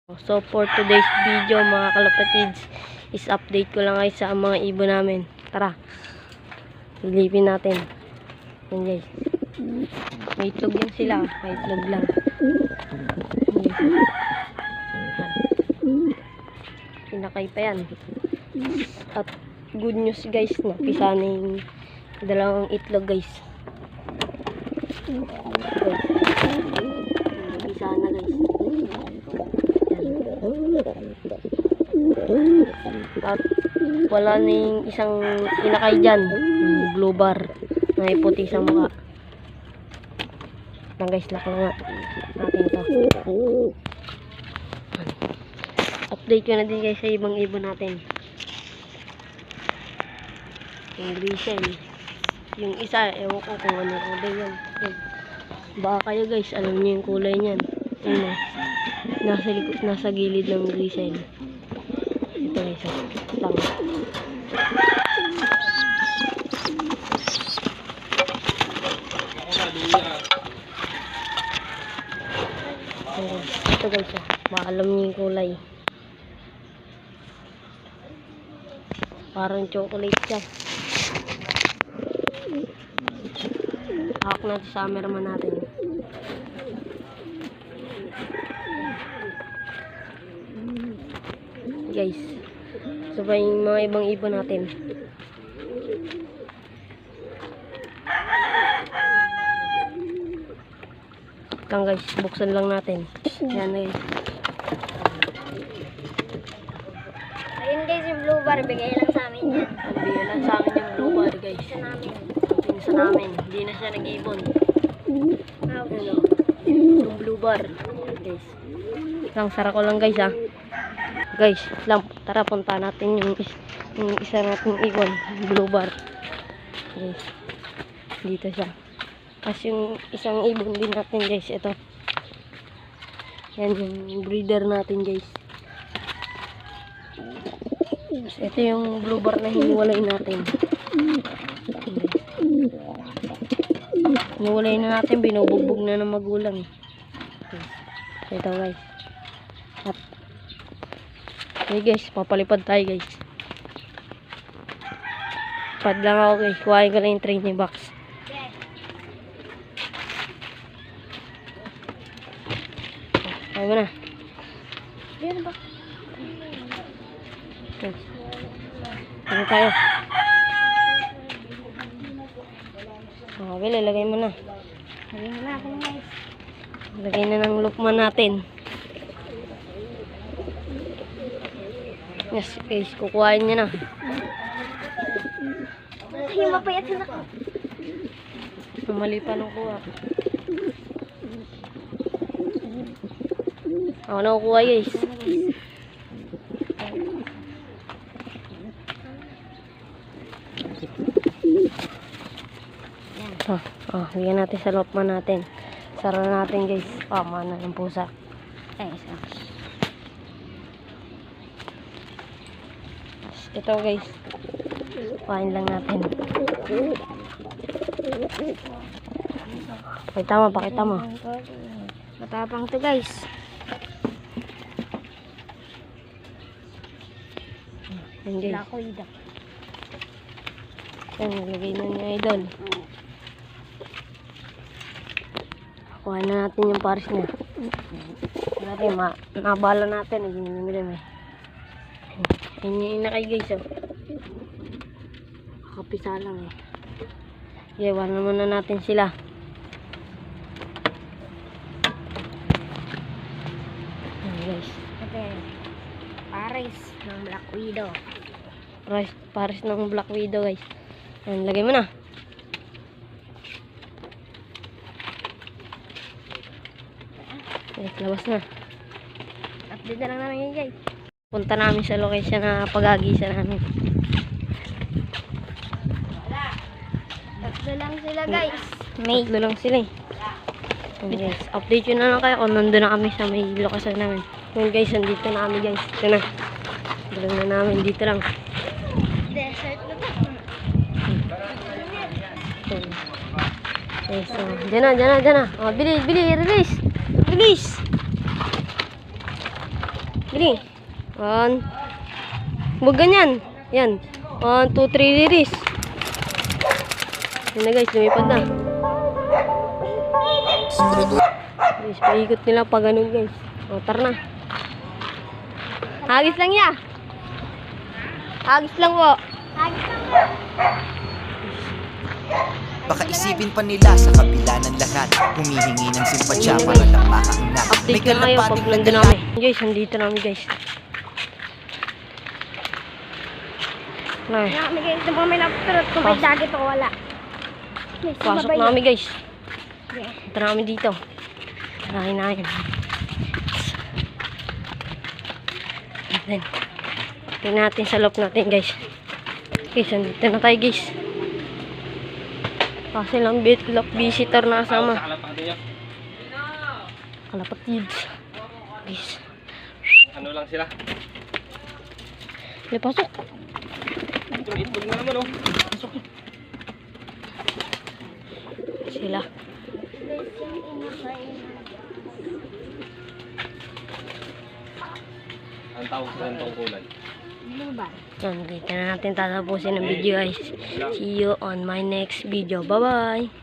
So for today's video mga kalapatids is update ko lang guys sa mga ibon namin. Tara, silipin natin. Yan guys, may itlog yan sila, may itlog lang. Pinakay pa yan. At good news guys, napisa na yung dalawang itlog guys. Napisa na guys. At wala na yung isang pinakay dyan, yung blue bar na iputi sa mukha lang guys. Lock lang natin to. Update ko na din guys sa ibang ibon natin. Yung grisel, yung isa ewan ko kung ano kulay yan. Baka kayo guys alam niyo yung kulay niyan. Yun, nasa gilid ng grisel. Ito guys, tang. Ito guys, maalam niyo yung kulay. Parang chocolate siya. Hawak natin sa cameraman natin. Guys, so ba yung mga ibang ibon natin. Lang guys, buksan lang natin. Yan guys. Ayun guys, yung blue bar, bigay lang sa amin yan. Bigay lang sa amin yung blue bar guys. Pinsa namin. Hindi na siya nag-ibon. Ano? Yung blue bar. Guys. Lang, sara ko lang guys ha. Guys, lang, tara punta natin yung isa natin ibon, blue bar. Guys, dito siya. Kasi yung isang ibon din natin guys, ito. Yan yung breeder natin guys. Ito yung blue bar na hiniwalay natin. Hiniwalay na natin, binubugbog na ng magulang. Ito guys. At okay guys, papalipad tayo guys. Pad lang ako guys, kuhain ko lang yung training box. Ayaw mo na. Yan ba? Guys, ano tayo? Okay, lalagay mo na. Lagay na natin guys. Lagay na ng lukman natin. Yes guys, kukuhain niya na. Yung mapayat sila. Mali pa nung kuha. Ako na kukuha guys. Bigyan natin sa lukman natin. Sara natin guys. Mana ng pusa. Ito guys, kain lang natin. Pakita mo. Matapang to guys. Yan guys. Black widow. Yan, nilagay na niya idol. Kuha na natin yung pares niya. Nabala natin. Naging yan yung inakay guys. Kakapisa lang eh. Okay, wala muna natin sila. Yan guys. Okay. Pares ng black widow. Pares ng black widow guys. Yan, lagay mo na. Guys, labas na. Update na lang namin yun guys. Punta namin sa location na pag-agisa namin. Tatlo lang sila guys. Tatlo lang sila eh. Yan guys, update yun na lang kayo kung nandun na kami sa may location namin. Yan guys, nandito na kami guys. Ito na. Dalang na namin, dito lang. Desert na to. Okay, so, dyan na. Oh, bilis, release. Bilis. Bili. 1. Huwag ganyan. Yan. 1, 2, 3, release. Yan na guys, lumipad na. Guys, paikot nila pa ganun guys. O, tara na. Hagis lang ya. Hagis lang po. Baka isipin pa nila sa kabila ng lahat, humihingi ng simpatsya para lang makaangat. May Update na kayo pag kalapating nandun namin. Guys, nandito namin guys. Ay, Kami guys, ito mga may laptop. Kung may dagit o wala. Guys, pasok mabay. namin guys. Okay. Ito namin dito. Tarahin na yan. Then, tingnan natin sa loob natin guys. Guys, nandito na tayo guys. Kasi lang visitor na kasama. Kalapatids. Guys. Ano lang sila? May pasok. Itlog na naman, oh. Pasok. Sila. Ang tawag sa ganitong kulay. Yan, dito na natin tatapusin ang video guys. See you on my next video. Bye-bye!